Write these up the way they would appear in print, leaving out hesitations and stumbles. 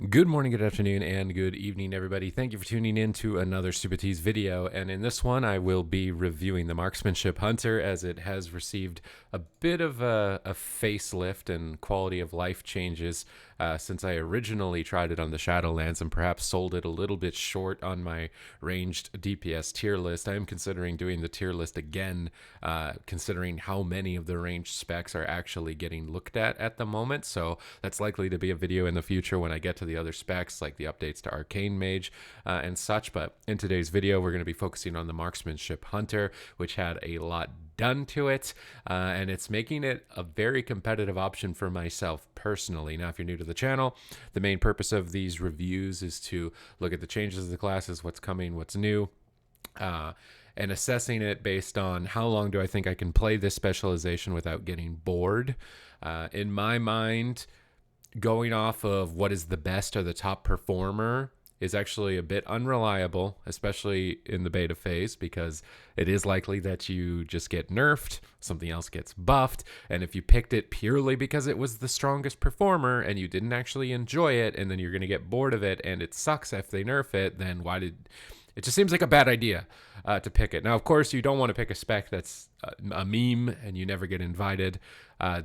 Good morning, good afternoon, and good evening, everybody. Thank you for tuning in to another Supatease video. And in this one, I will be reviewing the Marksmanship Hunter as it has received a bit of a facelift and quality of life changes since I originally tried it on the Shadowlands and perhaps sold it a little bit short on my ranged DPS tier list. I am considering doing the tier list again, considering how many of the ranged specs are actually getting looked at the moment. So that's likely to be a video in the future when I get to the other specs, like the updates to Arcane Mage and such. But in today's video, we're going to be focusing on the Marksmanship Hunter, which had a lot done to it, and it's making it a very competitive option for myself personally. Now, if you're new to the channel, the main purpose of these reviews is to look at the changes of the classes, what's coming, what's new, and assessing it based on how long do I think I can play this specialization without getting bored. In my mind, going off of what is the best or the top performer is actually a bit unreliable, especially in the beta phase, because it is likely that you just get nerfed, something else gets buffed, and if you picked it purely because it was the strongest performer and you didn't actually enjoy it, and then you're going to get bored of it and it sucks if they nerf it, then why did... It just seems like a bad idea to pick it. Now, of course, you don't want to pick a spec that's a meme and you never get invited.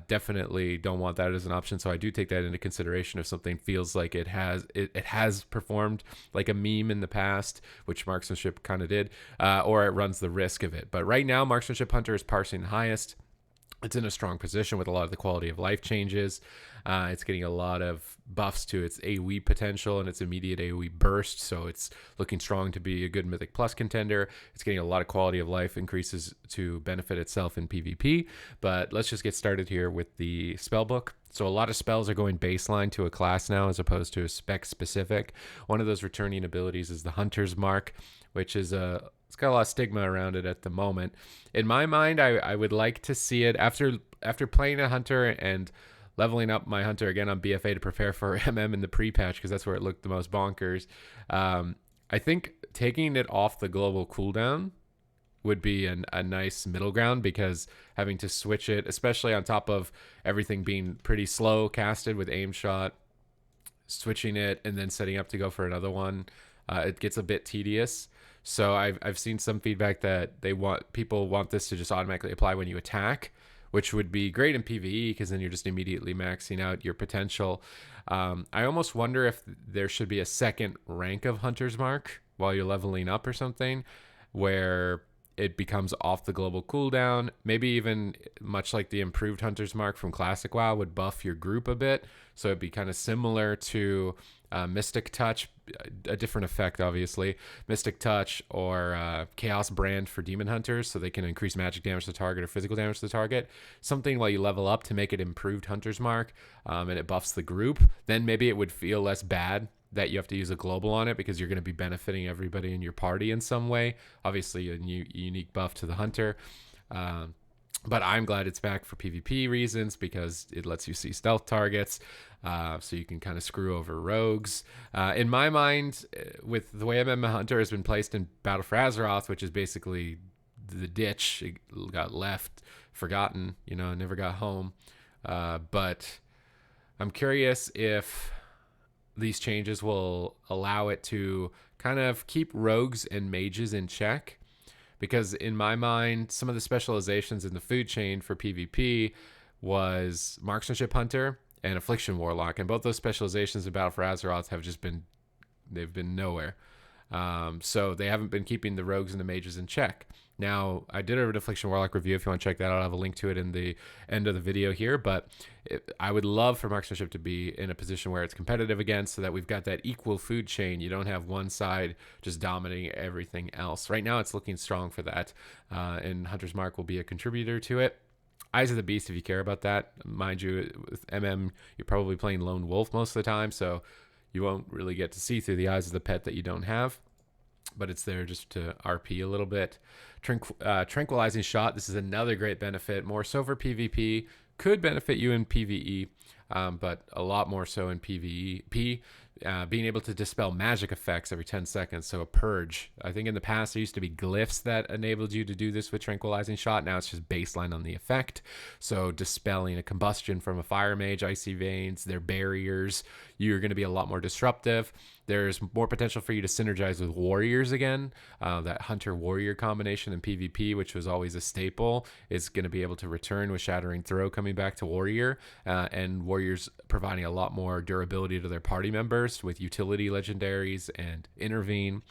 Definitely don't want that as an option. So I do take that into consideration if something feels like it has performed like a meme in the past, which Marksmanship kind of did, or it runs the risk of it. But right now, Marksmanship Hunter is parsing the highest. It's in a strong position with a lot of the quality of life changes. It's getting a lot of buffs to its AoE potential and its immediate AoE burst, so it's looking strong to be a good Mythic Plus contender. It's getting a lot of quality of life increases to benefit itself in PvP. But let's just get started here with the spellbook. So a lot of spells are going baseline to a class now as opposed to a spec specific. One of those returning abilities is the Hunter's Mark, which is it's got a lot of stigma around it at the moment. In my mind, I would like to see it after playing a Hunter and leveling up my Hunter again on BFA to prepare for MM in the pre-patch, because that's where it looked the most bonkers. I think taking it off the global cooldown would be a nice middle ground, because having to switch it, especially on top of everything being pretty slow casted with aim shot, switching it and then setting up to go for another one, it gets a bit tedious. So I've seen some feedback that people want this to just automatically apply when you attack, which would be great in PvE because then you're just immediately maxing out your potential. I almost wonder if there should be a second rank of Hunter's Mark while you're leveling up or something, where it becomes off the global cooldown. Maybe even much like the improved Hunter's Mark from Classic WoW would buff your group a bit. So it'd be kind of similar to Mystic Touch, a different effect, obviously. Mystic Touch or Chaos Brand for Demon Hunters, so they can increase magic damage to the target or physical damage to the target. Something while you level up to make it improved Hunter's Mark, and it buffs the group. Then maybe it would feel less bad that you have to use a global on it, because you're going to be benefiting everybody in your party in some way. Obviously, a unique buff to the Hunter. But I'm glad it's back for PvP reasons, because it lets you see stealth targets, so you can kind of screw over rogues. In my mind, with the way MM Hunter has been placed in Battle for Azeroth, which is basically the ditch, it got left, forgotten, never got home. But I'm curious if these changes will allow it to kind of keep rogues and mages in check. Because in my mind, some of the specializations in the food chain for PvP was Marksmanship Hunter and Affliction Warlock. And both those specializations in Battle for Azeroth they've been nowhere. So they haven't been keeping the rogues and the mages in check. Now, I did an Affliction Warlock review. If you want to check that out, I'll have a link to it in the end of the video here. But I would love for Marksmanship to be in a position where it's competitive again, so that we've got that equal food chain. You don't have one side just dominating everything else. Right now, it's looking strong for that, and Hunter's Mark will be a contributor to it. Eyes of the Beast, if you care about that. Mind you, with MM, you're probably playing Lone Wolf most of the time, so you won't really get to see through the eyes of the pet that you don't have. But it's there just to RP a little bit. Tranquilizing Shot, this is another great benefit, more so for PvP, could benefit you in PvE. but a lot more so in PvP. Being able to dispel magic effects every 10 seconds, so a purge. I think in the past there used to be glyphs that enabled you to do this with Tranquilizing Shot. Now it's just baseline on the effect. So dispelling a combustion from a fire mage, icy veins, their barriers, you're going to be a lot more disruptive. There's more potential for you to synergize with warriors again. That hunter-warrior combination in PvP, which was always a staple, is going to be able to return with Shattering Throw coming back to warrior, and warriors providing a lot more durability to their party members with utility legendaries and intervene.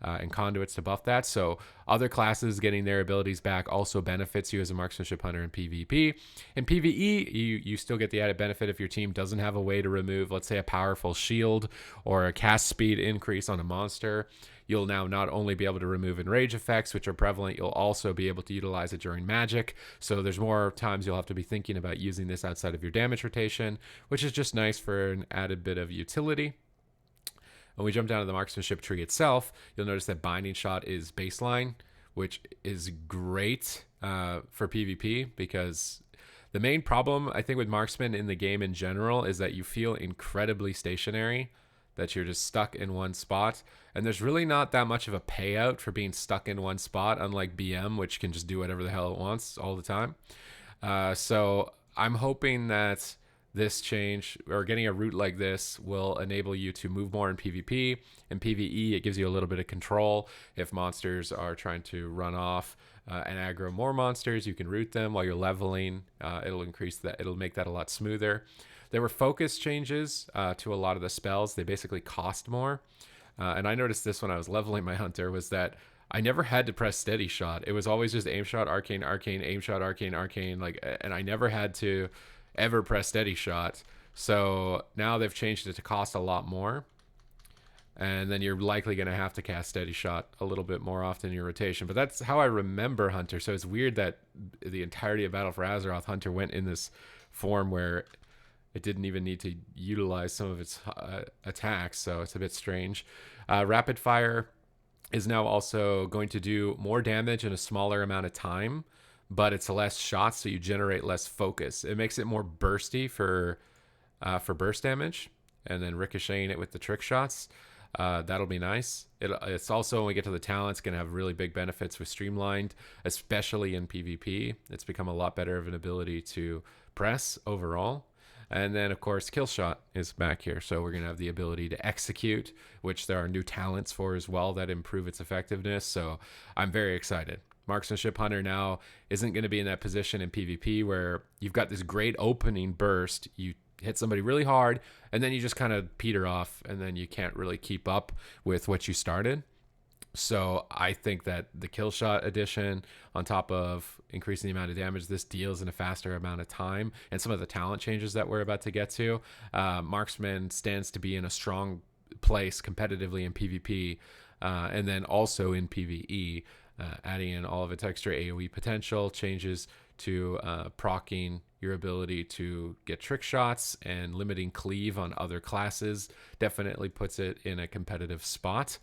And conduits to buff that. So other classes getting their abilities back also benefits you as a marksmanship hunter in PvP. In PvE, you still get the added benefit if your team doesn't have a way to remove, let's say, a powerful shield or a cast speed increase on a monster. You'll now not only be able to remove enrage effects, which are prevalent, you'll also be able to utilize it during magic. So there's more times you'll have to be thinking about using this outside of your damage rotation, which is just nice for an added bit of utility. When we jump down to the marksmanship tree itself, you'll notice that binding shot is baseline, which is great for PvP, because the main problem I think with marksmen in the game in general is that you feel incredibly stationary, that you're just stuck in one spot, and there's really not that much of a payout for being stuck in one spot, unlike BM, which can just do whatever the hell it wants all the time. So I'm hoping that this change, or getting a route like this, will enable you to move more in PvP. In PvE, it gives you a little bit of control. If monsters are trying to run off and aggro more monsters, you can route them while you're leveling. It'll increase that. It'll make that a lot smoother. There were focus changes to a lot of the spells. They basically cost more. And I noticed this when I was leveling my hunter, was that I never had to press steady shot. It was always just aim shot, arcane, arcane, aim shot, arcane, arcane, and I never had to ever press steady shot. So now they've changed it to cost a lot more, and then you're likely going to have to cast steady shot a little bit more often in your rotation. But that's how I remember Hunter. So it's weird that the entirety of Battle for Azeroth, Hunter went in this form where it didn't even need to utilize some of its attacks. So it's a bit strange. Rapid fire is now also going to do more damage in a smaller amount of time, but it's less shots, so you generate less focus. It makes it more bursty for burst damage, and then ricocheting it with the trick shots. That'll be nice. It's also, when we get to the talents, going to have really big benefits with Streamlined, especially in PvP. It's become a lot better of an ability to press overall. And then, of course, Kill Shot is back here. So we're going to have the ability to execute, which there are new talents for as well that improve its effectiveness. So I'm very excited. Marksmanship Hunter now isn't going to be in that position in PvP where you've got this great opening burst, you hit somebody really hard, and then you just kind of peter off, and then you can't really keep up with what you started. So I think that the Kill Shot addition, on top of increasing the amount of damage this deals in a faster amount of time, and some of the talent changes that we're about to get to, Marksman stands to be in a strong place competitively in PvP, and then also in PvE. Adding in all of its extra AoE potential, changes to proccing your ability to get trick shots, and limiting cleave on other classes definitely puts it in a competitive spot.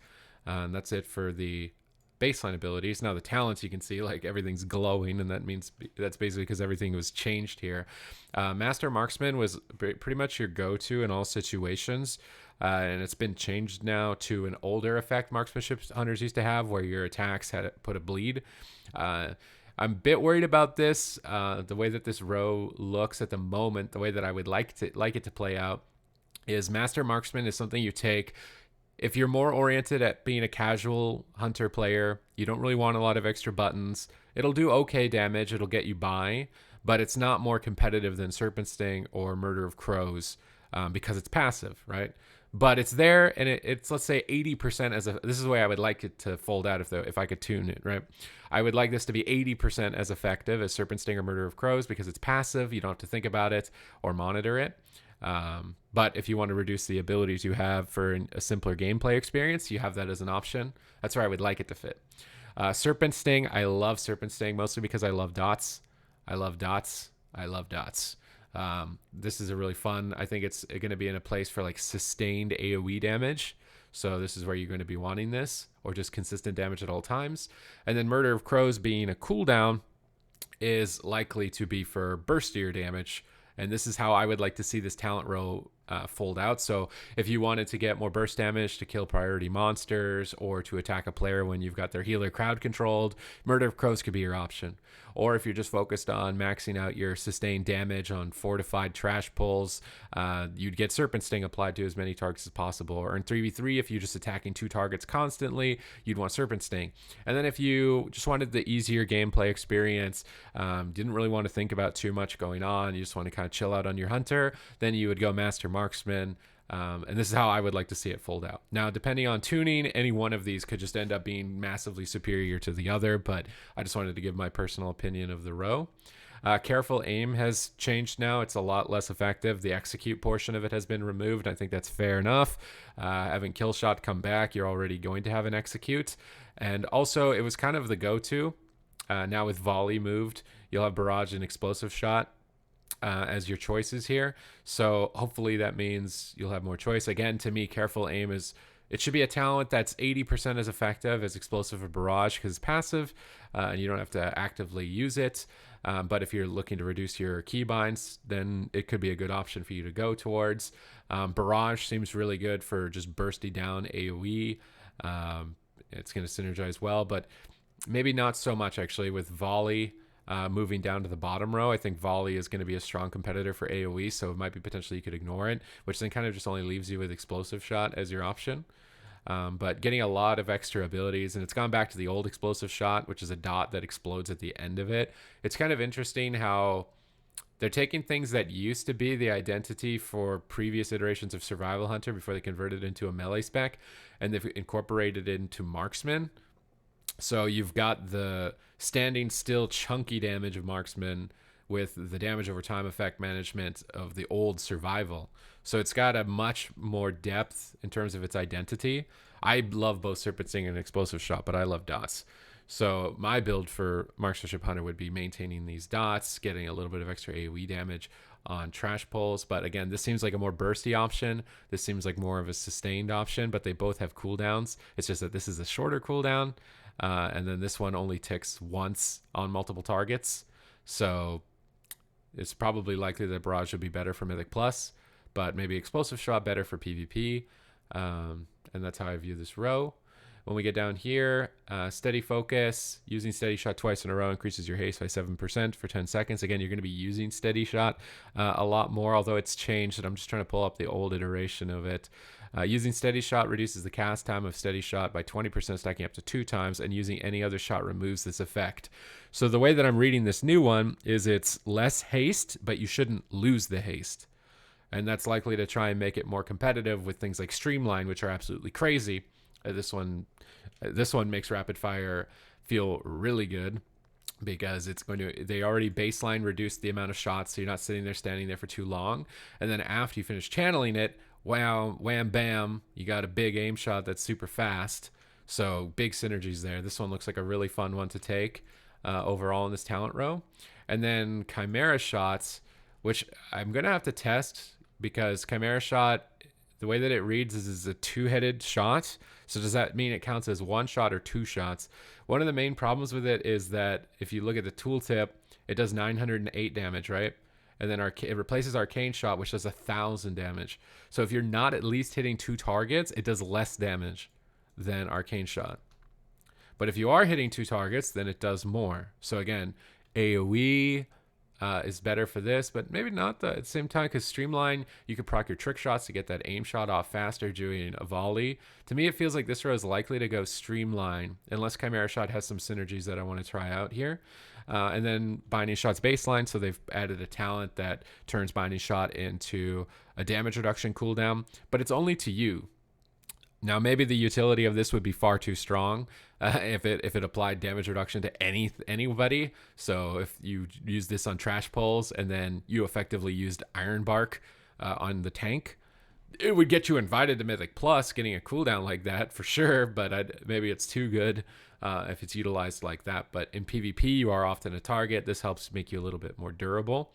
And that's it for the baseline abilities. Now the talents, you can see like everything's glowing, and that means that's basically because everything was changed here. Master Marksman was pretty much your go-to in all situations. And it's been changed now to an older effect marksmanship hunters used to have, where your attacks had put a bleed. I'm a bit worried about this. The way that this row looks at the moment, the way that I would like it to play out, is Master Marksman is something you take if you're more oriented at being a casual hunter player. You don't really want a lot of extra buttons. It'll do okay damage. It'll get you by, but it's not more competitive than Serpent Sting or Murder of Crows because it's passive, right? But it's there, and it's, let's say, 80% as a. This is the way I would like it to fold out if I could tune it, right? I would like this to be 80% as effective as Serpent Sting or Murder of Crows, because it's passive. You don't have to think about it or monitor it. But if you want to reduce the abilities you have for a simpler gameplay experience, you have that as an option. That's where I would like it to fit. Serpent Sting, I love Serpent Sting, mostly because I love dots. I love dots. I love dots. This is a really fun, I think it's going to be in a place for like sustained AoE damage. So this is where you're going to be wanting this, or just consistent damage at all times. And then Murder of Crows being a cooldown is likely to be for burstier damage, And this is how I would like to see this talent row fold out. So if you wanted to get more burst damage to kill priority monsters or to attack a player when you've got their healer crowd controlled, Murder of Crows could be your option. Or if you're just focused on maxing out your sustained damage on fortified trash pulls, you'd get Serpent Sting applied to as many targets as possible. Or in 3v3, if you're just attacking 2 targets constantly, you'd want Serpent Sting. And then if you just wanted the easier gameplay experience, didn't really want to think about too much going on, you just want to kind of chill out on your hunter, then you would go Master Marksman. And this is how I would like to see it fold out. Now, depending on tuning, any one of these could just end up being massively superior to the other, but I just wanted to give my personal opinion of the row. Careful aim has changed now. It's a lot less effective. The execute portion of it has been removed. I think that's fair enough. Having kill shot come back, you're already going to have an execute. And also, it was kind of the go-to. Now with volley moved, you'll have barrage and explosive shot as your choices here. So hopefully that means you'll have more choice. Again, to me, careful aim it should be a talent that's 80% as effective as explosive or barrage because it's passive and you don't have to actively use it. But if you're looking to reduce your keybinds, then it could be a good option for you to go towards. Barrage seems really good for just bursting down AoE. It's going to synergize well, but maybe not so much actually with volley. Moving down to the bottom row, I think volley is going to be a strong competitor for AoE, so it might be potentially you could ignore it, which then kind of just only leaves you with explosive shot as your option. But getting a lot of extra abilities, and it's gone back to the old explosive shot, which is a dot that explodes at the end of it. It's kind of interesting how they're taking things that used to be the identity for previous iterations of Survival Hunter before they converted it into a melee spec, and they've incorporated it into Marksman. So you've got the standing still chunky damage of Marksman with the damage over time effect management of the old Survival. So it's got a much more depth in terms of its identity. I love both Serpent Sting and Explosive Shot, but I love dots. So my build for Marksmanship Hunter would be maintaining these dots, getting a little bit of extra AoE damage on trash pulls. But again, this seems like a more bursty option. This seems like more of a sustained option, but they both have cooldowns. It's just that this is a shorter cooldown. And then this one only ticks once on multiple targets. So it's probably likely that Barrage would be better for Mythic Plus, but maybe Explosive Shot better for PvP. And that's how I view this row. When we get down here, Steady Focus, using Steady Shot twice in a row increases your haste by 7% for 10 seconds. Again, you're going to be using Steady Shot a lot more, although it's changed, and I'm just trying to pull up the old iteration of it. Using Steady Shot reduces the cast time of Steady Shot by 20%, stacking up to 2 times, and using any other shot removes this effect. So the way that I'm reading this new one is it's less haste, but you shouldn't lose the haste. And that's likely to try and make it more competitive with things like Streamline, which are absolutely crazy. This one makes rapid fire feel really good because they already baseline reduced the amount of shots, so you're not sitting there standing there for too long. And then after you finish channeling it, wow, wham, bam, you got a big aim shot that's super fast. So big synergies there. This one looks like a really fun one to take overall in this talent row. And then Chimera shots, which I'm going to have to test because Chimera shot, the way that it reads is a 2-headed shot. So does that mean it counts as 1 shot or 2 shots? One of the main problems with it is that if you look at the tooltip, it does 908 damage, right? And then it replaces Arcane Shot, which does 1,000 damage. So if you're not at least hitting 2 targets, it does less damage than Arcane Shot. But if you are hitting 2 targets, then it does more. So again, AoE is better for this, but maybe not at the same time, because Streamline, you could proc your trick shots to get that aim shot off faster doing a volley. To me, it feels like this row is likely to go Streamline, unless Chimera Shot has some synergies that I want to try out here. And then Binding Shot's baseline, so they've added a talent that turns Binding Shot into a damage reduction cooldown, but it's only to you. Now, maybe the utility of this would be far too strong if it applied damage reduction to anybody. So if you use this on trash pulls and then you effectively used Iron Bark on the tank, it would get you invited to Mythic Plus, getting a cooldown like that for sure, but maybe it's too good if it's utilized like that. But in PvP, you are often a target. This helps make you a little bit more durable.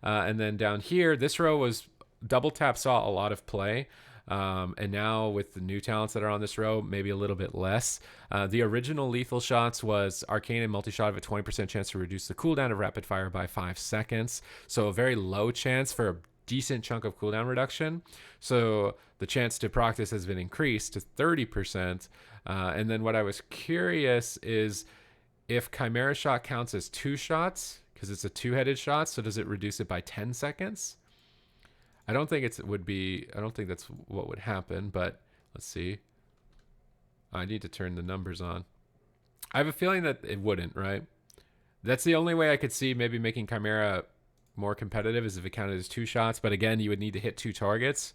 And then down here, this row was double tap saw a lot of play. And now with the new talents that are on this row, maybe a little bit less. The original lethal shots was arcane and multi-shot have a 20% chance to reduce the cooldown of rapid fire by 5 seconds. So a very low chance for a decent chunk of cooldown reduction. So the chance to proc this has been increased to 30%. And then what I was curious is if Chimera shot counts as 2 shots, because it's a 2-headed shot, so does it reduce it by 10 seconds? I don't think it would be, I don't think that's what would happen, but let's see. I need to turn the numbers on. I have a feeling that it wouldn't, right? That's the only way I could see maybe making Chimera more competitive is if it counted as 2 shots. But again, you would need to hit 2 targets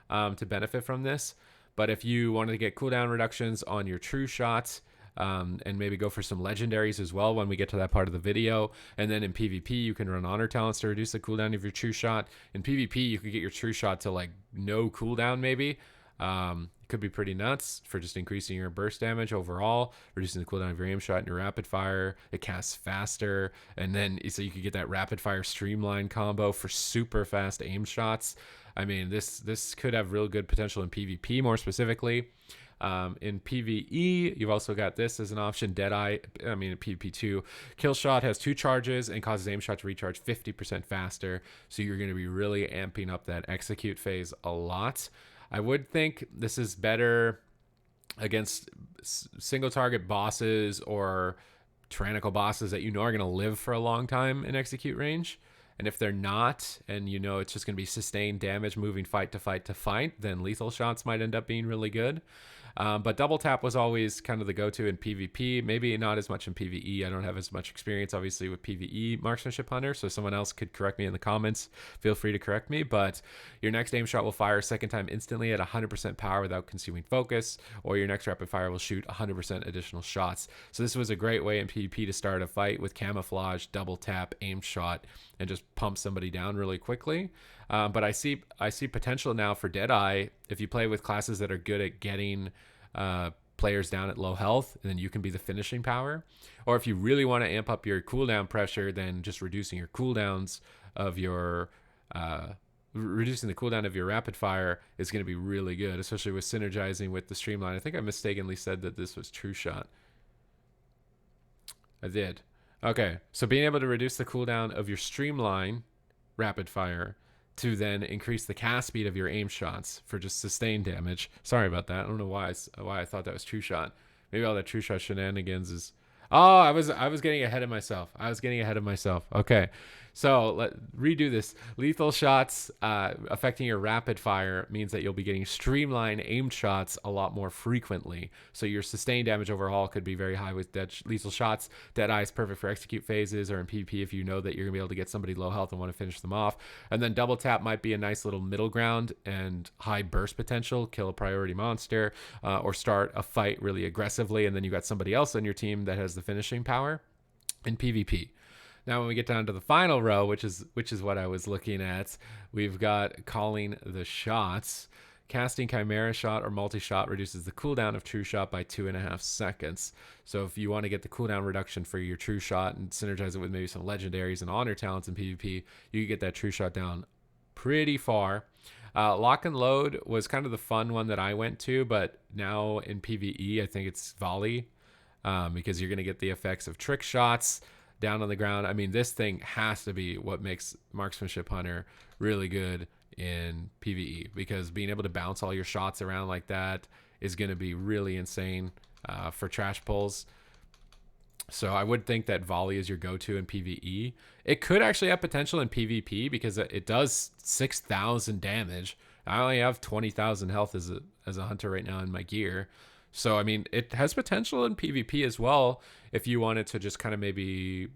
to benefit from this. But if you wanted to get cooldown reductions on your true shots, and maybe go for some legendaries as well when we get to that part of the video. And then in PvP, you can run honor talents to reduce the cooldown of your true shot. In PvP, you could get your true shot to like no cooldown maybe. It could be pretty nuts for just increasing your burst damage overall, reducing the cooldown of your aim shot and your rapid fire. It casts faster, and then so you could get that rapid fire streamline combo for super fast aim shots. I mean, this could have real good potential in PvP more specifically. In PvE, you've also got this as an option. Deadeye, I mean, in PvP 2, Kill Shot has 2 charges and causes aim shot to recharge 50% faster. So you're going to be really amping up that execute phase a lot. I would think this is better against single target bosses or tyrannical bosses that you know are going to live for a long time in execute range. And if they're not, and you know it's just going to be sustained damage moving fight to fight to fight, then lethal shots might end up being really good. But double tap was always kind of the go-to in PvP, maybe not as much in PvE. I don't have as much experience, obviously, with PvE Marksmanship Hunter, so someone else could correct me in the comments. Feel free to correct me, but your next aim shot will fire a second time instantly at 100% power without consuming focus, or your next rapid fire will shoot 100% additional shots. So this was a great way in PvP to start a fight with camouflage, double tap, aim shot, and just pump somebody down really quickly. But I see potential now for Deadeye if you play with classes that are good at getting players down at low health, and then you can be the finishing power. Or if you really want to amp up your cooldown pressure, then just reducing your cooldowns of your reducing the cooldown of your rapid fire is going to be really good, especially with synergizing with the streamline. I think I mistakenly said that this was true shot. I did. Okay, so being able to reduce the cooldown of your streamline rapid fire to then increase the cast speed of your aim shots for just sustained damage. Sorry about that. I don't know why I thought that was true shot. Maybe all that true shot shenanigans is... Oh, I was getting ahead of myself. Okay. So redo this. Lethal shots affecting your rapid fire means that you'll be getting streamlined aimed shots a lot more frequently. So your sustained damage overall could be very high with lethal shots. Deadeye is perfect for execute phases or in PvP if you know that you're going to be able to get somebody low health and want to finish them off. And then double tap might be a nice little middle ground and high burst potential. Kill a priority monster or start a fight really aggressively, and then you got somebody else on your team that has the finishing power in PvP. Now, when we get down to the final row, which is what I was looking at, we've got calling the shots. Casting Chimera Shot or Multi-Shot reduces the cooldown of True Shot by 2.5 seconds. So if you want to get the cooldown reduction for your True Shot and synergize it with maybe some legendaries and honor talents in PvP, you can get that True Shot down pretty far. Lock and Load was kind of the fun one that I went to, but now in PvE, I think it's Volley because you're going to get the effects of trick shots down on the ground. I mean, this thing has to be what makes Marksmanship Hunter really good in PvE, because being able to bounce all your shots around like that is going to be really insane for trash pulls. So I would think that Volley is your go-to in PvE. It could actually have potential in PvP because it does 6,000 damage. I only have 20,000 health as a hunter right now in my gear. So, I mean, it has potential in PvP as well if you wanted to just kind of maybe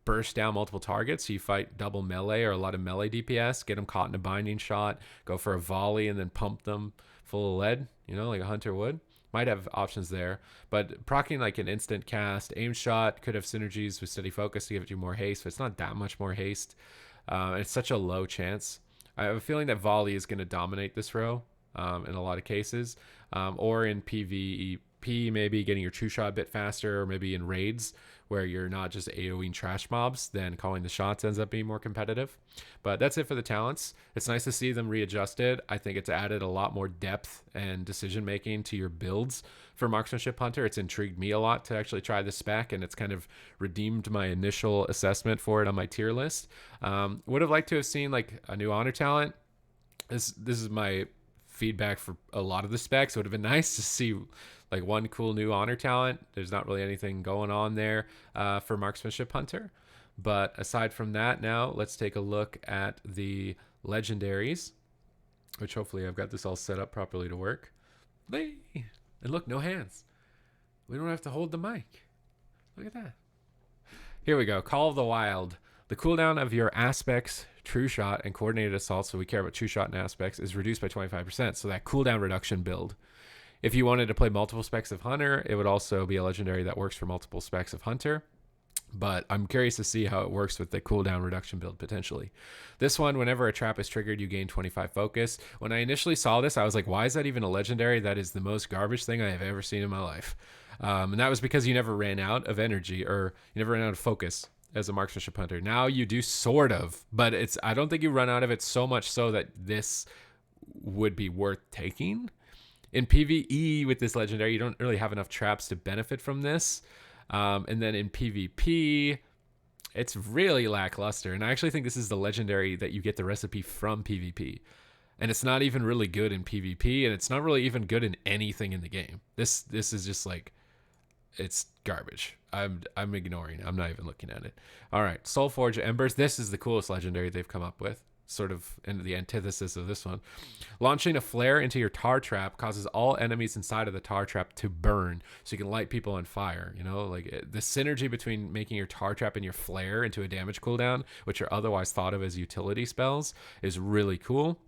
burst down multiple targets. So you fight double melee or a lot of melee DPS, get them caught in a binding shot, go for a volley, and then pump them full of lead, like a hunter would. Might have options there. But proccing like an instant cast, aim shot could have synergies with steady focus to give it you more haste, but it's not that much more haste. It's such a low chance. I have a feeling that volley is going to dominate this row in a lot of cases. Or in PvP, PvP, maybe getting your true shot a bit faster, or maybe in raids where you're not just AoEing trash mobs, then calling the shots ends up being more competitive. But that's it for the talents. It's nice to see them readjusted. I think it's added a lot more depth and decision making to your builds for Marksmanship Hunter. It's intrigued me a lot to actually try the spec, and it's kind of redeemed my initial assessment for it on my tier list. Would have liked to have seen like a new honor talent. This is my feedback for a lot of the specs. It would have been nice to see like one cool new honor talent. There's not really anything going on there for Marksmanship Hunter. But aside from that, now let's take a look at the legendaries, which hopefully I've got this all set up properly to work. And look, no hands. We don't have to hold the mic. Look at that. Here we go. Call of the Wild. The cooldown of your aspects, true shot, and coordinated assault, so we care about true shot and aspects, is reduced by 25%. So that cooldown reduction build. If you wanted to play multiple specs of Hunter, it would also be a legendary that works for multiple specs of Hunter. But I'm curious to see how it works with the cooldown reduction build potentially. This one, whenever a trap is triggered, you gain 25 focus. When I initially saw this, I was like, why is that even a legendary? That is the most garbage thing I have ever seen in my life. And that was because you never ran out of energy, or you never ran out of focus as a Marksmanship Hunter. Now you do, sort of, but I don't think you run out of it so much so that this would be worth taking. In PvE with this legendary, you don't really have enough traps to benefit from this. And then in PvP, it's really lackluster. And I actually think this is the legendary that you get the recipe from PvP. And it's not even really good in PvP, and it's not really even good in anything in the game. This is just like, it's garbage. I'm ignoring it. I'm not even looking at it. All right, Soulforge Embers. This is the coolest legendary they've come up with. Sort of in the antithesis of this one. Launching a flare into your tar trap causes all enemies inside of the tar trap to burn, so you can light people on fire. You know, like the synergy between making your tar trap and your flare into a damage cooldown, which are otherwise thought of as utility spells, is really cool.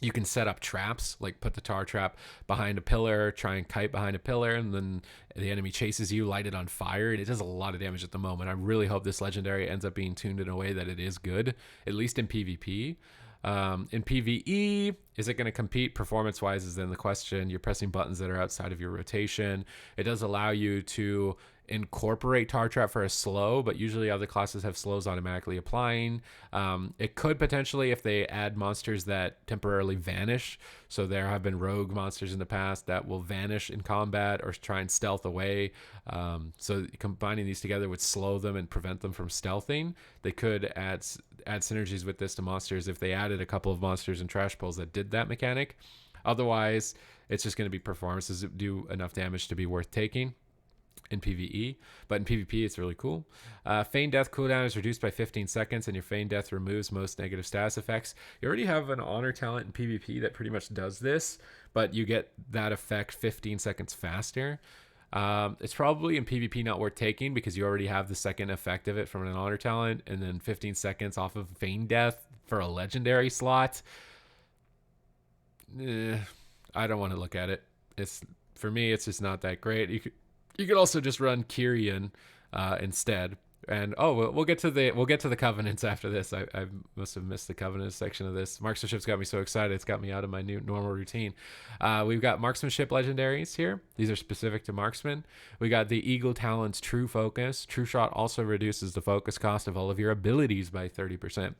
You can set up traps, like put the tar trap behind a pillar, try and kite behind a pillar, and then the enemy chases you, light it on fire, and it does a lot of damage at the moment. I really hope this legendary ends up being tuned in a way that it is good, at least in PvP. In PvE, is it going to compete performance-wise is then the question. You're pressing buttons that are outside of your rotation. It does allow you to incorporate tar trap for a slow, but usually other classes have slows automatically applying. It could potentially, if they add monsters that temporarily vanish, so there have been rogue monsters in the past that will vanish in combat or try and stealth away, so combining these together would slow them and prevent them from stealthing. They could add synergies with this to monsters if they added a couple of monsters and trash pulls that did that mechanic. Otherwise, it's just going to be performances that do enough damage to be worth taking in PvE, but in PvP it's really cool. Feign Death cooldown is reduced by 15 seconds, and your Feign Death removes most negative status effects. You already have an honor talent in PvP that pretty much does this, but you get that effect 15 seconds faster. It's probably in PvP not worth taking because you already have the second effect of it from an honor talent, and then 15 seconds off of Feign Death for a legendary slot. I don't want to look at it. For me, it's just not that great. You could also just run Kyrian instead. And we'll get to the covenants after this. I must have missed the covenants section of this. Marksmanship's got me so excited, it's got me out of my new normal routine. We've got marksmanship legendaries here. These are specific to marksman. We got the Eagle Talon's True Focus. True Shot also reduces the focus cost of all of your abilities by 30%.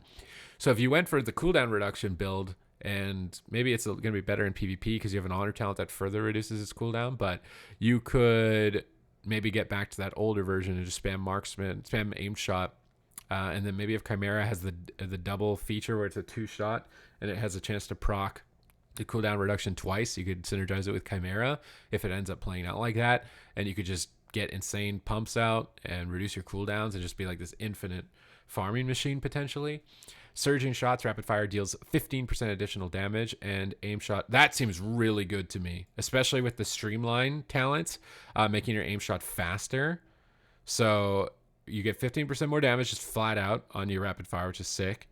So if you went for the cooldown reduction build, and maybe it's going to be better in PvP because you have an honor talent that further reduces its cooldown, but you could maybe get back to that older version and just spam aim shot, and then maybe if Chimera has the double feature where it's a 2-shot and it has a chance to proc the cooldown reduction twice, you could synergize it with Chimera if it ends up playing out like that, and you could just get insane pumps out and reduce your cooldowns and just be like this infinite farming machine potentially. Surging shots, rapid fire deals 15% additional damage, and aim shot, that seems really good to me, especially with the streamline talent, making your aim shot faster. So you get 15% more damage just flat out on your rapid fire, which is sick.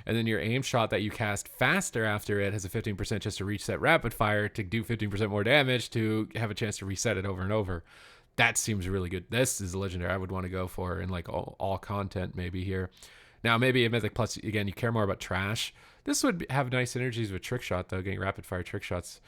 And then your aim shot that you cast faster after it has a 15% chance to reset rapid fire to do 15% more damage to have a chance to reset it over and over. That seems really good. This is a legendary I would want to go for in like all content maybe here. Now, maybe a Mythic Plus, again, you care more about trash. This would have nice synergies with trick shot though, getting rapid fire trick shots.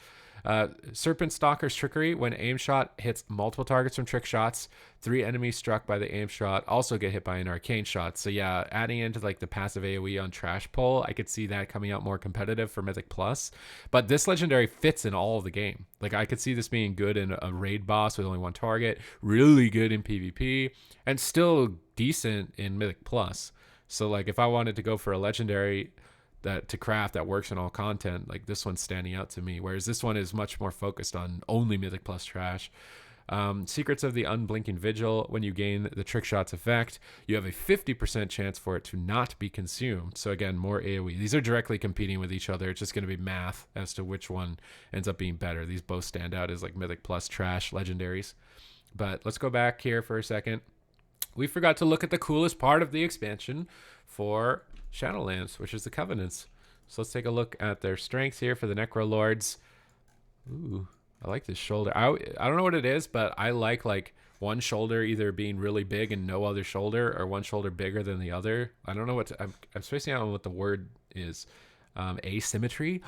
Serpent Stalker's Trickery. When aim shot hits multiple targets from trick shots, 3 enemies struck by the aim shot also get hit by an arcane shot. So yeah, adding into like the passive AoE on Trash Pull, I could see that coming out more competitive for Mythic Plus. But this legendary fits in all of the game. Like I could see this being good in a raid boss with only 1 target, really good in PvP, and still decent in Mythic Plus. So like if I wanted to go for a legendary that to craft that works in all content, like this one's standing out to me, whereas this one is much more focused on only Mythic Plus trash. Secrets of the Unblinking Vigil. When you gain the trick shots effect, you have a 50% chance for it to not be consumed. So again, more AoE. These are directly competing with each other. It's just going to be math as to which one ends up being better. These both stand out as like Mythic Plus trash legendaries. But let's go back here for a second. We forgot to look at the coolest part of the expansion for Shadowlands, which is the Covenants. So let's take a look at their strengths here for the Necro Lords. Ooh, I like this shoulder. I don't know what it is, but I like one shoulder either being really big and no other shoulder, or one shoulder bigger than the other. I don't know what I'm spacing out on what the word is. Asymmetry.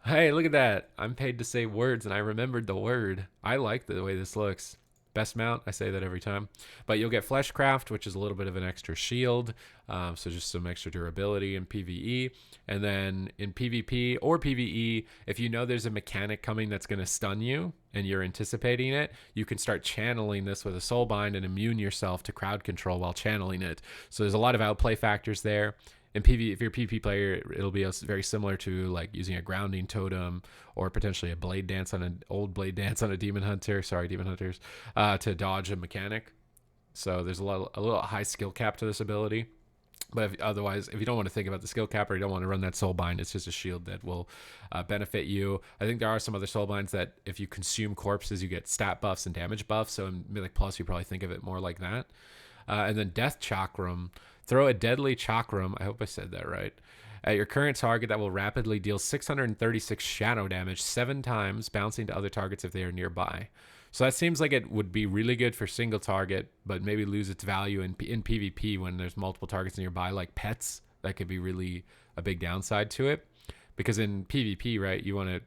Hey, look at that. I'm paid to say words and I remembered the word. I like the way this looks. Best mount, I say that every time. But you'll get Fleshcraft, which is a little bit of an extra shield, so just some extra durability in PvE. And then in PvP or PvE, if you know there's a mechanic coming that's going to stun you and you're anticipating it, you can start channeling this with a Soulbind and immune yourself to crowd control while channeling it. So there's a lot of outplay factors there. In PvE, if you're a PvP player, it'll be very similar to like using a grounding totem or potentially a blade dance on an old blade dance on a demon hunter. Sorry, demon hunters, to dodge a mechanic. So there's a little high skill cap to this ability. But otherwise, if you don't want to think about the skill cap or you don't want to run that Soulbind, it's just a shield that will benefit you. I think there are some other Soulbinds that if you consume corpses, you get stat buffs and damage buffs. So in Mythic Plus, you probably think of it more like that. And then Death Chakram. Throw a deadly chakram, I hope I said that right, at your current target that will rapidly deal 636 shadow damage 7 times, bouncing to other targets if they are nearby. So that seems like it would be really good for single target, but maybe lose its value in PvP when there's multiple targets nearby, like pets. That could be really a big downside to it. Because in PvP, right, you want to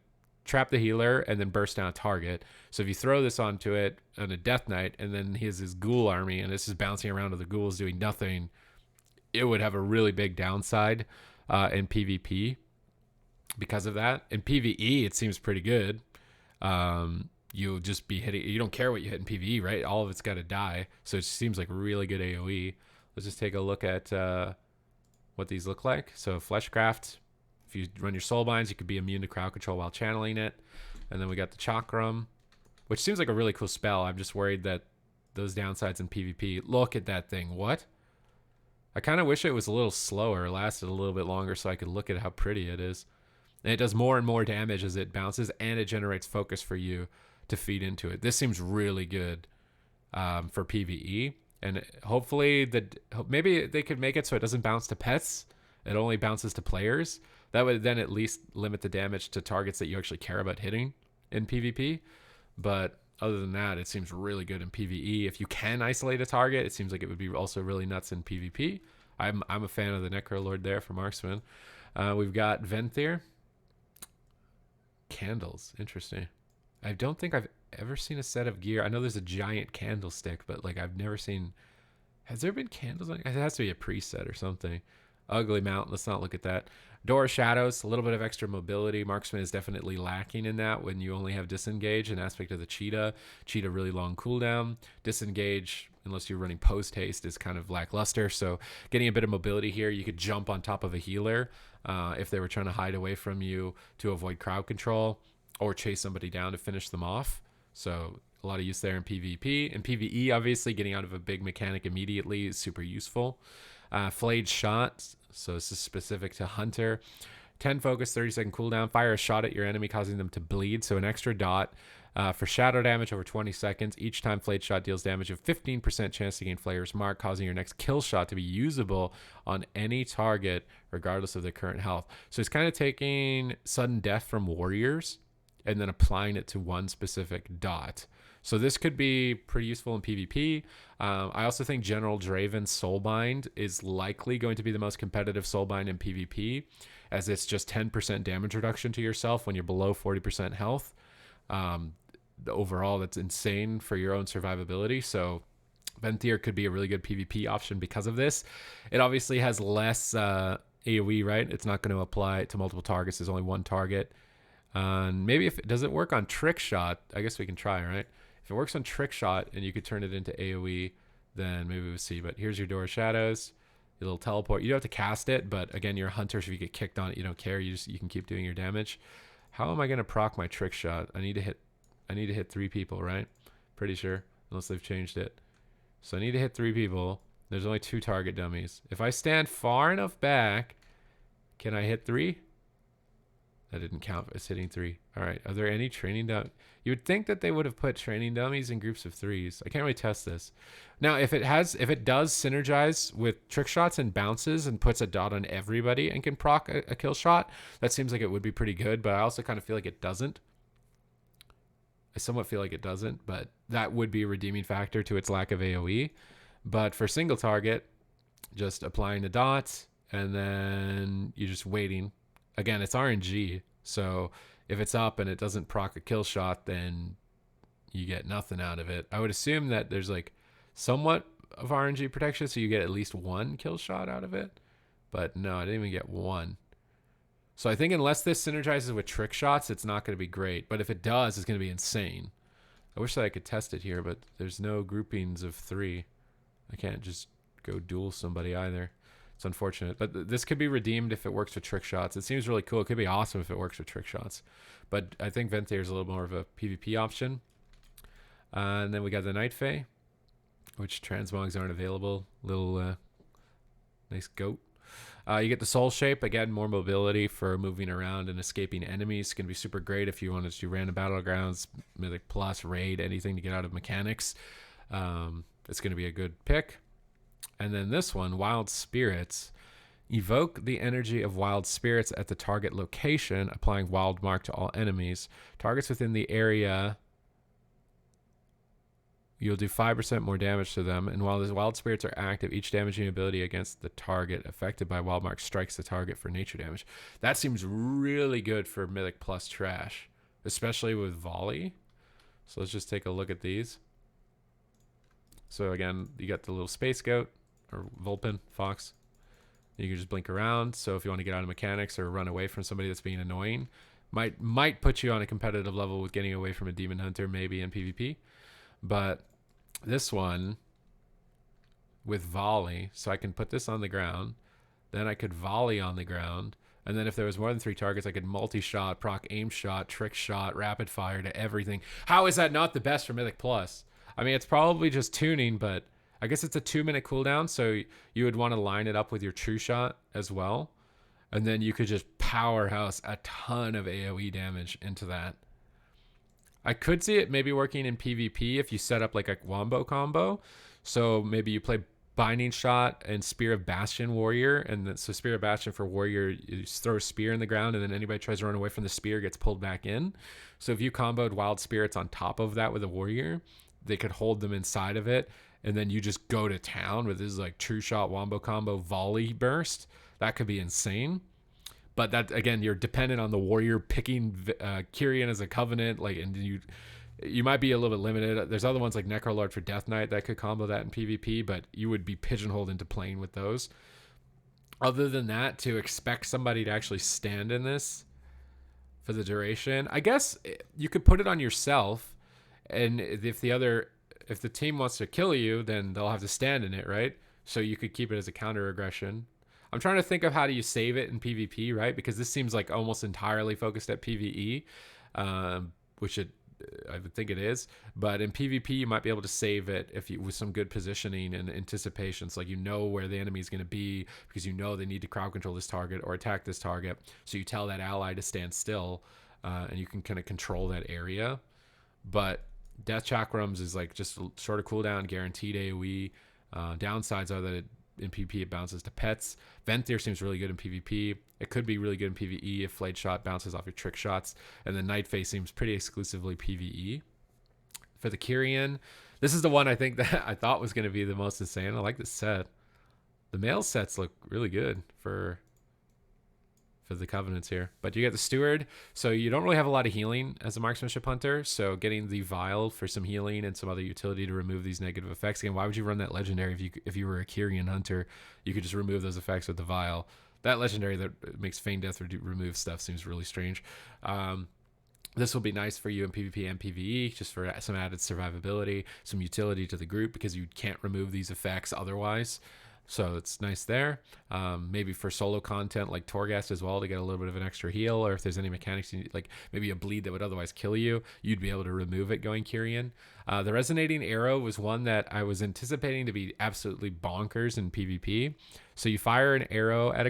trap the healer and then burst down a target. So if you throw this onto it on a Death Knight and then he has his ghoul army and this is bouncing around to the ghouls doing nothing, it would have a really big downside in PvP because of that. In PvE, it seems pretty good. You'll just be hitting. You don't care what you hit in PvE, right? All of it's got to die. So it seems like really good AoE. Let's just take a look at what these look like. So Fleshcraft, if you run your Soulbinds, you could be immune to crowd control while channeling it. And then we got the Chakram, which seems like a really cool spell. I'm just worried that those downsides in PvP. Look at that thing. What? I kind of wish it was a little slower, lasted a little bit longer so I could look at how pretty it is. And it does more and more damage as it bounces, and it generates focus for you to feed into it. This seems really good for PvE. And hopefully, maybe they could make it so it doesn't bounce to pets. It only bounces to players. That would then at least limit the damage to targets that you actually care about hitting in PvP. But other than that, it seems really good in PvE. If you can isolate a target, it seems like it would be also really nuts in PvP. I'm a fan of the Necro Lord there for Marksman. We've got Venthyr. Candles. Interesting. I don't think I've ever seen a set of gear. I know there's a giant candlestick, but like I've never seen... Has there been candles? It has to be a preset or something. Ugly mount. Let's not look at that. Door of Shadows, a little bit of extra mobility. Marksman is definitely lacking in that when you only have Disengage, an aspect of the Cheetah. Cheetah, really long cooldown. Disengage, unless you're running Post Haste, is kind of lackluster. So getting a bit of mobility here, you could jump on top of a healer if they were trying to hide away from you to avoid crowd control or chase somebody down to finish them off. So a lot of use there in PvP. In PvE, obviously, getting out of a big mechanic immediately is super useful. Flayed Shot, so this is specific to Hunter. 10 focus, 30-second cooldown. Fire a shot at your enemy, causing them to bleed. So an extra dot for shadow damage over 20 seconds. Each time Flayed Shot deals damage, you have 15% chance to gain Flayer's Mark, causing your next kill shot to be usable on any target, regardless of their current health. So it's kind of taking sudden death from warriors and then applying it to one specific dot. So this could be pretty useful in PvP. I also think General Draven's Soulbind is likely going to be the most competitive Soulbind in PvP, as it's just 10% damage reduction to yourself when you're below 40% health. Overall, that's insane for your own survivability. So Venthyr could be a really good PvP option because of this. It obviously has less AoE, right? It's not going to apply to multiple targets. There's only one target. Maybe if it doesn't work on Trick Shot, I guess we can try, right? If it works on Trick Shot and you could turn it into AoE, then maybe we'll see. But here's your Door of Shadows, your little teleport. You don't have to cast it, but again, you're a hunter, so if you get kicked on it, you don't care. You can keep doing your damage. How am I going to proc my Trick Shot? I need to hit 3 people, right? Pretty sure, unless they've changed it. So I need to hit 3 people. There's only 2 target dummies. If I stand far enough back, can I hit 3? That didn't count as hitting 3. All right. Are there any training dummies? You would think that they would have put training dummies in groups of 3s. I can't really test this. Now, if it does synergize with trick shots and bounces and puts a dot on everybody and can proc a kill shot, that seems like it would be pretty good. But I also kind of feel like it doesn't. I somewhat feel like it doesn't, but that would be a redeeming factor to its lack of AoE. But for single target, just applying the dots and then you're just waiting. Again, it's RNG, so if it's up and it doesn't proc a kill shot, then you get nothing out of it. I would assume that there's like somewhat of RNG protection, so you get at least 1 kill shot out of it. But no, I didn't even get 1. So I think unless this synergizes with trick shots, it's not going to be great. But if it does, it's going to be insane. I wish that I could test it here, but there's no groupings of 3. I can't just go duel somebody either. It's unfortunate, but this could be redeemed if it works with trick shots. It seems really cool. It could be awesome if it works with trick shots, but I think Venthyr is a little more of a PvP option. And then we got the Night Fae, which transmogs aren't available. Little nice goat. You get the Soul Shape. Again, more mobility for moving around and escaping enemies. It's going to be super great if you want to do random battlegrounds, Mythic Plus, raid, anything to get out of mechanics. It's going to be a good pick. And then this one, Wild Spirits. Evoke the energy of wild spirits at the target location, applying Wild Mark to all enemies. Targets within the area, you'll do 5% more damage to them. And while the wild spirits are active, each damaging ability against the target affected by Wild Mark strikes the target for nature damage. That seems really good for Mythic Plus trash, especially with Volley. So let's just take a look at these. So again, you got the little Space Goat, or Vulpin, Fox. You can just blink around. So if you want to get out of mechanics or run away from somebody that's being annoying, might put you on a competitive level with getting away from a demon hunter, maybe in PvP. But this one with volley, so I can put this on the ground, then I could volley on the ground, and then if there was more than 3 targets, I could multi-shot, proc aim shot, trick shot, rapid fire to everything. How is that not the best for Mythic Plus? I mean, it's probably just tuning, but I guess it's a 2-minute cooldown, so you would want to line it up with your true shot as well. And then you could just powerhouse a ton of AoE damage into that. I could see it maybe working in PvP if you set up like a wombo combo. So maybe you play Binding Shot and Spear of Bastion Warrior. And then, so Spear of Bastion for Warrior, you just throw a spear in the ground, and then anybody tries to run away from the spear gets pulled back in. So if you comboed Wild Spirits on top of that with a Warrior, they could hold them inside of it, and then you just go to town with this like true shot wombo combo volley burst. That could be insane. But that, again, you're dependent on the warrior picking Kyrian as a covenant, like, and you might be a little bit limited. There's other ones like Necrolord for Death Knight that could combo that in PvP, but you would be pigeonholed into playing with those. Other than that, to expect somebody to actually stand in this for the duration, I guess you could put it on yourself. And if the team wants to kill you, then they'll have to stand in it, right? So you could keep it as a counter aggression. I'm trying to think of how do you save it in PvP, right? Because this seems like almost entirely focused at PvE, which I would think it is. But in PvP, you might be able to save it with some good positioning and anticipations. Like, you know where the enemy is going to be because you know they need to crowd control this target or attack this target. So you tell that ally to stand still, and you can kind of control that area. But Death Chakrams is like just a shorter cooldown, guaranteed AoE. Downsides are that it in PvP it bounces to pets. Ventir seems really good in PvP. It could be really good in PvE if Flayed Shot bounces off your trick shots. And then Night Phase seems pretty exclusively PvE. For the Kyrian, this is the one I think that I thought was going to be the most insane. I like this set. The male sets look really good for the Covenants here. But you get the Steward, so you don't really have a lot of healing as a Marksmanship Hunter, so getting the Vial for some healing and some other utility to remove these negative effects. Again, why would you run that Legendary if you were a Kyrian Hunter? You could just remove those effects with the Vial. That Legendary that makes Feign Death remove stuff seems really strange. This will be nice for you in PvP and PvE, just for some added survivability, some utility to the group, because you can't remove these effects otherwise. So it's nice there. Maybe for solo content like Torghast as well, to get a little bit of an extra heal, or if there's any mechanics, like maybe a bleed that would otherwise kill you, you'd be able to remove it going Kyrian. The Resonating Arrow was one that I was anticipating to be absolutely bonkers in PvP. So you fire an arrow at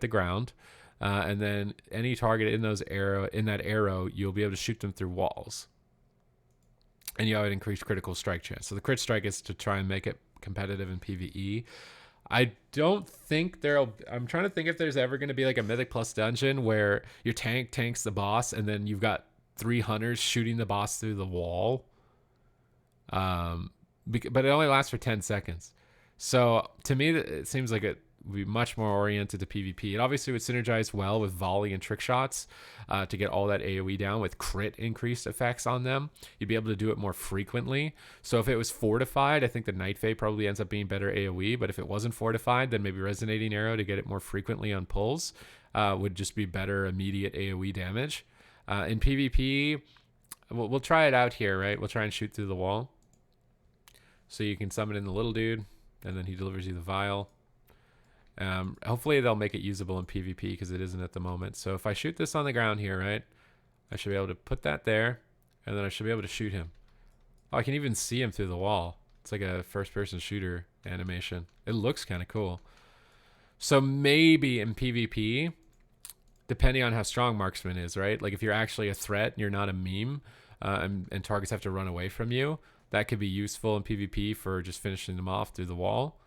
the ground, and then any target in that arrow, you'll be able to shoot them through walls. And you have an increased critical strike chance. So the crit strike is to try and make it competitive in PvE. I don't think I'm trying to think if there's ever going to be like a Mythic Plus dungeon where your tank tanks the boss and then you've got 3 hunters shooting the boss through the wall. But it only lasts for 10 seconds. So to me, it seems like it would be much more oriented to PvP. It obviously would synergize well with volley and trick shots to get all that AoE down with crit increased effects on them. You'd be able to do it more frequently. So if it was fortified, I think the Night Fae probably ends up being better AoE. But if it wasn't fortified, then maybe Resonating Arrow to get it more frequently on pulls would just be better immediate AoE damage. In PvP, we'll try it out here, right? We'll try and shoot through the wall. So you can summon in the little dude, and then he delivers you the Vial. Hopefully they'll make it usable in PvP, because it isn't at the moment. So if I shoot this on the ground here, right, I should be able to put that there, and then I should be able to shoot him. Oh, I can even see him through the wall. It's like a first-person shooter animation. It looks kind of cool. So maybe in PvP, depending on how strong Marksman is, right? Like if you're actually a threat and you're not a meme, and targets have to run away from you, that could be useful in PvP for just finishing them off through the wall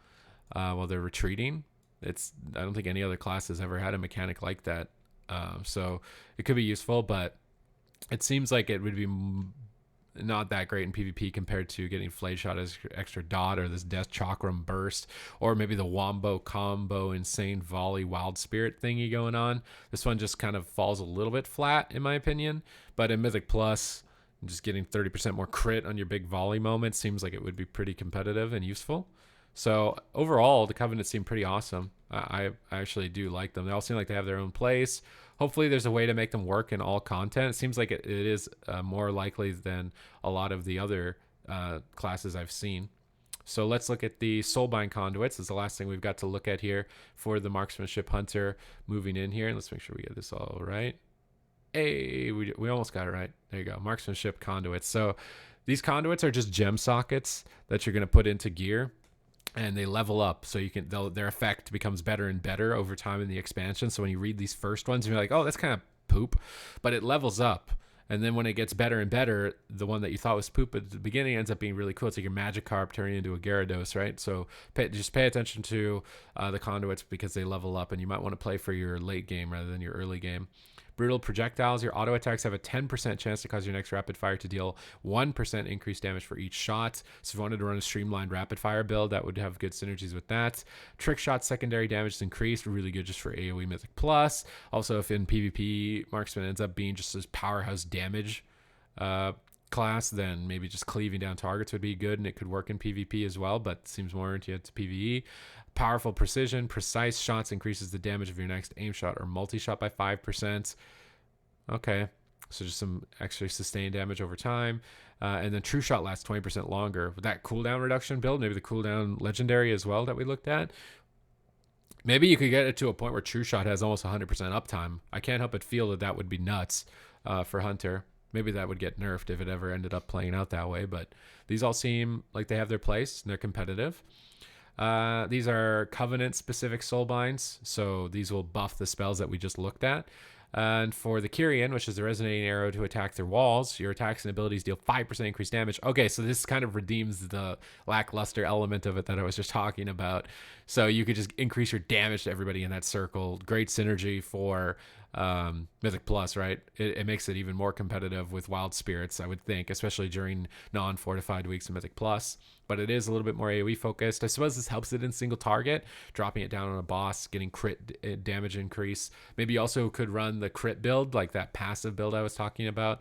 while they're retreating. I don't think any other class has ever had a mechanic like that. So it could be useful, but it seems like it would be not that great in PvP compared to getting Flayed Shot as extra dot, or this Death Chakram burst, or maybe the Wombo combo insane volley wild spirit thingy going on. This one just kind of falls a little bit flat in my opinion, but in Mythic Plus, just getting 30% more crit on your big volley moment seems like it would be pretty competitive and useful. So overall, the Covenants seem pretty awesome. I actually do like them. They all seem like they have their own place. Hopefully there's a way to make them work in all content. It seems like it is more likely than a lot of the other classes I've seen. So let's look at the Soulbind conduits. It's the last thing we've got to look at here for the Marksmanship Hunter moving in here. And let's make sure we get this all right. Hey, we almost got it right. There you go. Marksmanship conduits. So these conduits are just gem sockets that you're going to put into gear, and they level up. So their effect becomes better and better over time in the expansion. So when you read these first ones, you're like, oh, that's kind of poop, but it levels up. And then when it gets better and better, the one that you thought was poop at the beginning ends up being really cool. It's like your Magikarp turning into a Gyarados, right? So just pay attention to the conduits, because they level up, and you might want to play for your late game rather than your early game. Brutal projectiles. Your auto attacks have a 10% chance to cause your next rapid fire to deal 1% increased damage for each shot. So if you wanted to run a streamlined rapid fire build, that would have good synergies with that. Trick shot secondary damage is increased, really good just for AoE Mythic Plus. Also, if in PvP Marksman ends up being just this powerhouse damage class, then maybe just cleaving down targets would be good, and it could work in PvP as well, but seems more oriented to PvE. Powerful precision. Precise shots increases the damage of your next aim shot or multi-shot by 5%. Okay, so just some extra sustained damage over time. And then True Shot lasts 20% longer. With that cooldown reduction build, maybe the cooldown legendary as well that we looked at, maybe you could get it to a point where True Shot has almost 100% uptime. I can't help but feel that would be nuts for Hunter. Maybe that would get nerfed if it ever ended up playing out that way, but these all seem like they have their place and they're competitive. These are Covenant specific Soulbinds, so these will buff the spells that we just looked at. And for the Kyrian, which is the resonating arrow to attack through walls, your attacks and abilities deal 5% increased damage. Okay, so this kind of redeems the lackluster element of it that I was just talking about. So you could just increase your damage to everybody in that circle. Great synergy for Mythic Plus, right? It makes it even more competitive with Wild Spirits, I would think, especially during non-fortified weeks of Mythic Plus. But it is a little bit more AoE focused. I suppose this helps it in single target, dropping it down on a boss, getting crit damage increase. Maybe you also could run the crit build, like that passive build I was talking about,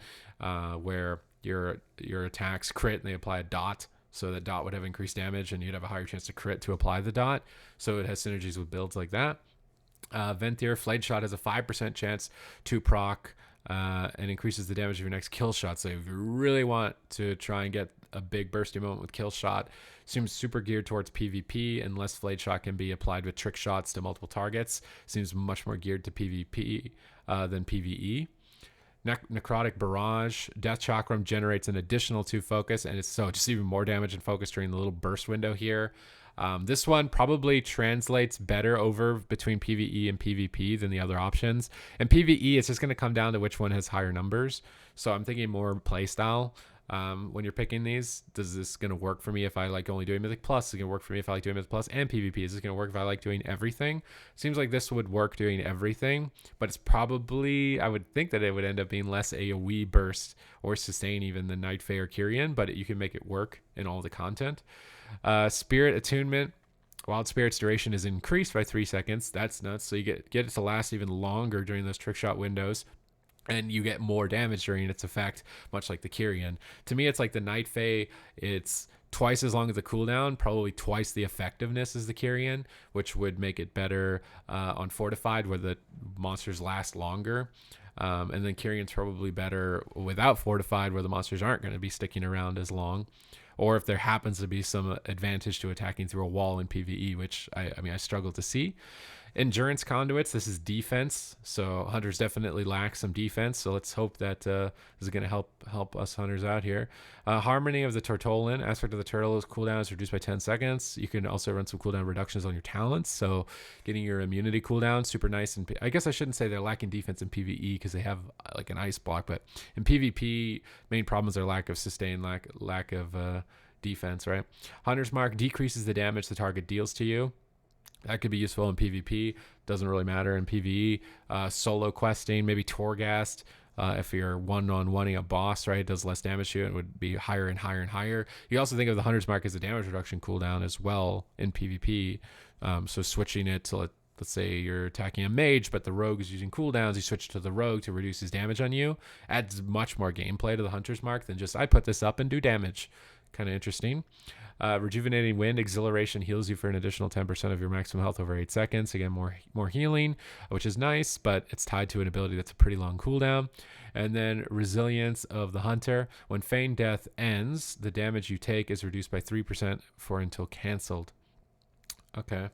where your attacks crit and they apply a dot. So that dot would have increased damage and you'd have a higher chance to crit to apply the dot. So it has synergies with builds like that. Ventir Flayed Shot has a 5% chance to proc and increases the damage of your next kill shot. So if you really want to try and get a big bursty moment with kill shot, seems super geared towards PvP, unless Flayed Shot can be applied with trick shots to multiple targets. Seems much more geared to PvP than PvE. Necrotic Barrage. Death Chakram generates an additional 2 focus, and it's so just even more damage and focus during the little burst window here. This one probably translates better over between PvE and PvP than the other options. And PvE, it's just going to come down to which one has higher numbers. So I'm thinking more playstyle. When you're picking these, is this going to work for me if I like only doing Mythic Plus? Is it going to work for me if I like doing Mythic Plus and PvP? Is this going to work if I like doing everything? Seems like this would work doing everything, but it's probably, I would think that it would end up being less AoE burst or sustain even than Night Fae or Kyrian, but you can make it work in all the content. Spirit Attunement. Wild Spirit's duration is increased by 3 seconds. That's nuts. So you get it to last even longer during those trick shot windows. And you get more damage during its effect, much like the Kyrian. To me, it's like the Night Fae. It's twice as long as the cooldown, probably twice the effectiveness as the Kyrian, which would make it better on Fortified, where the monsters last longer. And then Kyrian's probably better without Fortified, where the monsters aren't going to be sticking around as long. Or if there happens to be some advantage to attacking through a wall in PvE, which I struggle to see. Endurance Conduits, this is defense. So Hunters definitely lack some defense. So let's hope that this is going to help us Hunters out here. Harmony of the Tortollan. Aspect of the Turtle's cooldown is reduced by 10 seconds. You can also run some cooldown reductions on your talents. So getting your immunity cooldown, super nice. And I guess I shouldn't say they're lacking defense in PvE because they have like an ice block. But in PvP, main problems are lack of sustain, lack of defense, right? Hunter's Mark decreases the damage the target deals to you. That could be useful in PvP. Doesn't really matter in PvE. Solo questing, maybe Torghast. If you're one-on-oneing a boss, right, it does less damage to you. It would be higher and higher and higher. You also think of the Hunter's Mark as a damage reduction cooldown as well in PvP. So switching it to, let's say you're attacking a mage, but the rogue is using cooldowns. You switch to the rogue to reduce his damage on you. Adds much more gameplay to the Hunter's Mark than just, I put this up and do damage. Kind of interesting. Rejuvenating Wind. Exhilaration heals you for an additional 10% of your maximum health over 8 seconds. Again, more healing, which is nice, but it's tied to an ability that's a pretty long cooldown. And then Resilience of the Hunter. When Feigned Death ends, the damage you take is reduced by 3% for until canceled. Okay. A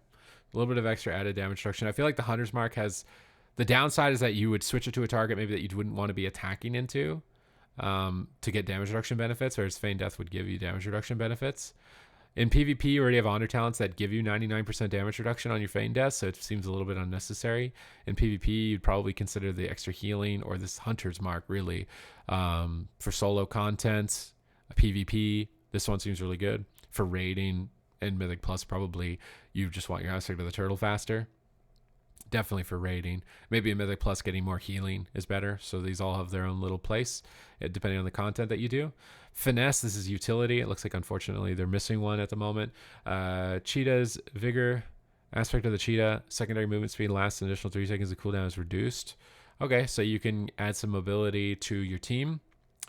little bit of extra added damage reduction. I feel like the Hunter's Mark has... The downside is that you would switch it to a target maybe that you wouldn't want to be attacking into to get damage reduction benefits, whereas Feigned Death would give you damage reduction benefits. In PvP, you already have honor talents that give you 99% damage reduction on your Feigned Death, so it seems a little bit unnecessary. In PvP, you'd probably consider the extra healing or this Hunter's Mark, really. For solo content, PvP, this one seems really good. For raiding and Mythic Plus, probably you just want your Aspect of the Turtle faster. Definitely for raiding. Maybe in Mythic Plus, getting more healing is better. So these all have their own little place, depending on the content that you do. Finesse, this is utility. It looks like, unfortunately, they're missing one at the moment. Cheetah's Vigor. Aspect of the Cheetah. Secondary movement speed lasts an additional 3 seconds. The cooldown is reduced. Okay, so you can add some mobility to your team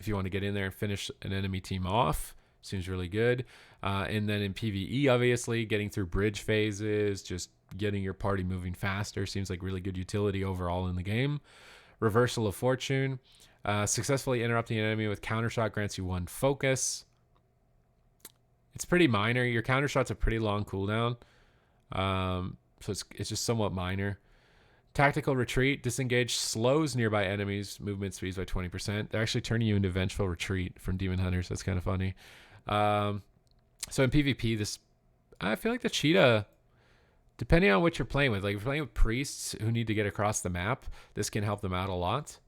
if you want to get in there and finish an enemy team off. Seems really good. And then in PvE, obviously, getting through bridge phases, just getting your party moving faster seems like really good utility overall in the game. Reversal of Fortune. Successfully interrupting an enemy with countershot grants you 1 focus. It's pretty minor. Your countershot's a pretty long cooldown. So it's just somewhat minor. Tactical Retreat. Disengage slows nearby enemies' movement speeds by 20%. They're actually turning you into Vengeful Retreat from Demon Hunters. That's kind of funny. So in PvP, I feel like the Cheetah depending on what you're playing with, like if you're playing with priests who need to get across the map, this can help them out a lot.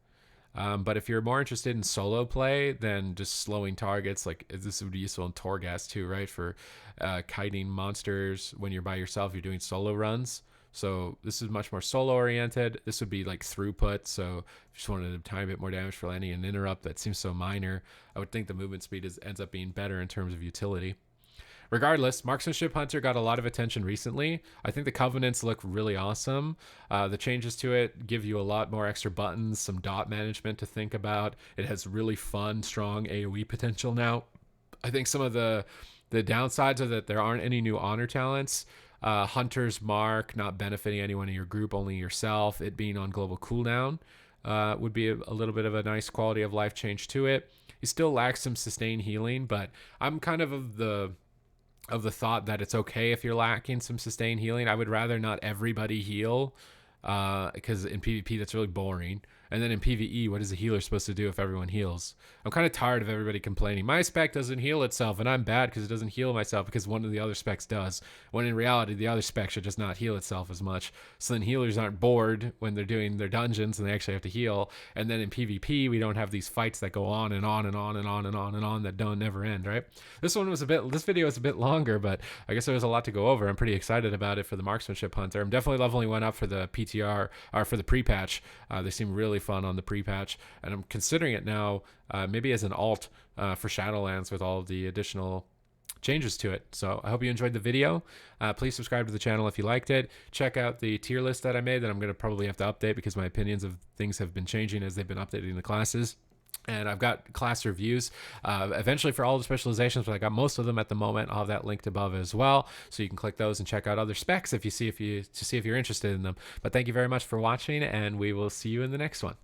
But if you're more interested in solo play, then just slowing targets, like this would be useful in Torghast too, right? For kiting monsters when you're by yourself, you're doing solo runs. So this is much more solo oriented. This would be like throughput. So if you just wanted a tiny bit more damage for landing an interrupt that seems so minor, I would think the movement speed ends up being better in terms of utility. Regardless, Marksmanship Hunter got a lot of attention recently. I think the Covenants look really awesome. The changes to it give you a lot more extra buttons, some dot management to think about. It has really fun, strong AoE potential now. I think some of the downsides are that there aren't any new honor talents. Hunter's Mark not benefiting anyone in your group, only yourself. It being on global cooldown would be a little bit of a nice quality of life change to it. You still lack some sustained healing, but I'm kind of the thought that it's okay if you're lacking some sustained healing. I would rather not everybody heal, because in PvP that's really boring. And then in PvE, what is a healer supposed to do if everyone heals? I'm kind of tired of everybody complaining, my spec doesn't heal itself, and I'm bad because it doesn't heal myself because one of the other specs does. When in reality, the other spec should just not heal itself as much. So then healers aren't bored when they're doing their dungeons and they actually have to heal. And then in PvP, we don't have these fights that go on and on and on and on and on and on that don't never end, right? This video was a bit longer, but I guess there was a lot to go over. I'm pretty excited about it for the Marksmanship Hunter. I'm definitely leveling one up for the PTR, or for the pre-patch. They seem really fun on the pre-patch, and I'm considering it now maybe as an alt for Shadowlands with all of the additional changes to it. So I hope you enjoyed the video. Please subscribe to the channel if you liked it. Check out the tier list that I made that I'm going to probably have to update because my opinions of things have been changing as they've been updating the classes. And I've got class reviews eventually for all the specializations, but I got most of them at the moment. I'll have that linked above as well, so you can click those and check out other specs to see if you're interested in them. But thank you very much for watching, and we will see you in the next one.